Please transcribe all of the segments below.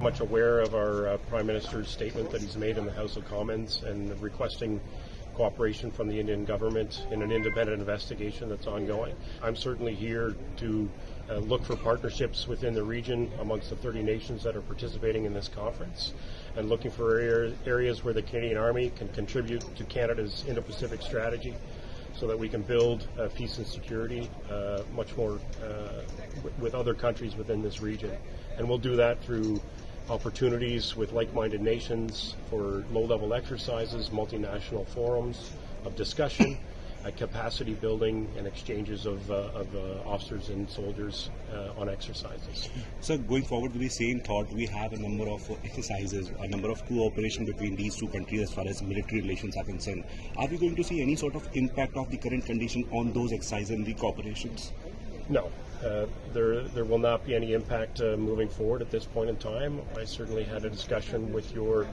Much aware of our Prime Minister's statement that he's made in the House of Commons and requesting cooperation from the Indian government in an independent investigation that's ongoing. I'm certainly here to look for partnerships within the region amongst the 30 nations that are participating in this conference and looking for areas where the Canadian Army can contribute to Canada's Indo-Pacific strategy so that we can build peace and security much more with other countries within this region. And we'll do that through opportunities with like-minded nations for low-level exercises, multinational forums of discussion, capacity building, and exchanges of officers and soldiers on exercises. So going forward with the same thought, we have a number of exercises, a number of cooperation between these two countries as far as military relations are concerned. Are we going to see any sort of impact of the current condition on those exercises and the cooperations? No. There will not be any impact moving forward at this point in time. I certainly had a discussion with your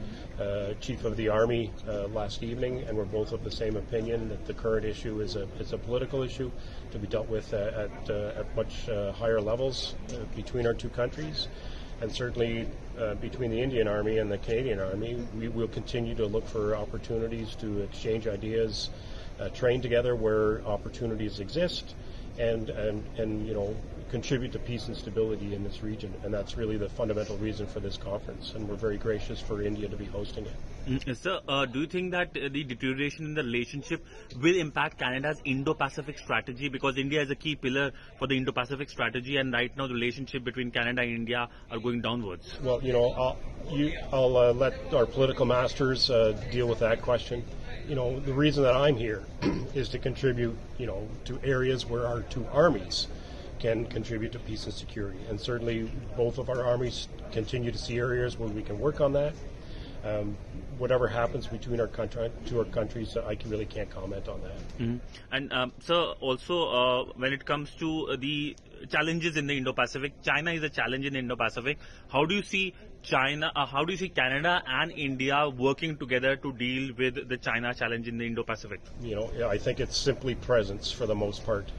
Chief of the Army last evening, and we're both of the same opinion that the current issue is a political issue to be dealt with at much higher levels between our two countries. And certainly between the Indian Army and the Canadian Army, we will continue to look for opportunities to exchange ideas, train together where opportunities exist, and contribute to peace and stability in this region. And that's really the fundamental reason for this conference. And we're very gracious for India to be hosting it. Sir, do you think that the deterioration in the relationship will impact Canada's Indo-Pacific strategy? Because India is a key pillar for the Indo-Pacific strategy, and right now the relationship between Canada and India are going downwards. Well, I'll let our political masters deal with that question. The reason that I'm here is to contribute, to areas where our two armies can contribute to peace and security. And certainly both of our armies continue to see areas where we can work on that. Whatever happens between our two countries, I really can't comment on that. Mm-hmm. And so also when it comes to the challenges in the Indo-Pacific, China is a challenge in the Indo-Pacific. How do you see how do you see Canada and India working together to deal with the China challenge in the Indo-Pacific? I think it's simply presence for the most part.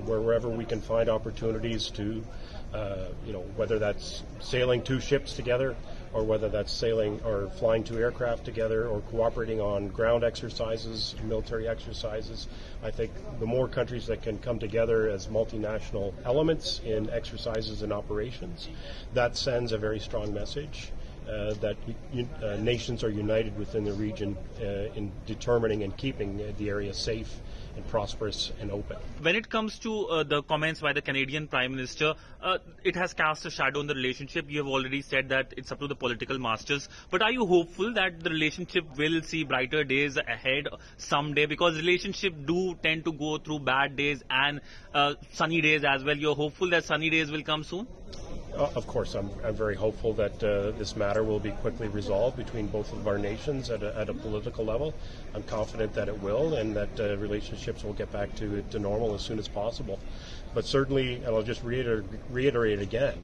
Wherever we can find opportunities to, whether that's sailing two ships together, or whether that's sailing or flying two aircraft together, or cooperating on ground exercises, military exercises. I think the more countries that can come together as multinational elements in exercises and operations, that sends a very strong message that nations are united within the region in determining and keeping the area safe and prosperous and open. When it comes to the comments by the Canadian Prime Minister, it has cast a shadow on the relationship. You have already said that it's up to the political masters. But are you hopeful that the relationship will see brighter days ahead someday? Because relationships do tend to go through bad days and sunny days as well. You're hopeful that sunny days will come soon? Of course, I'm very hopeful that this matter will be quickly resolved between both of our nations at a political level. I'm confident that it will, and that relationships will get back to normal as soon as possible. But certainly, and I'll just reiterate again,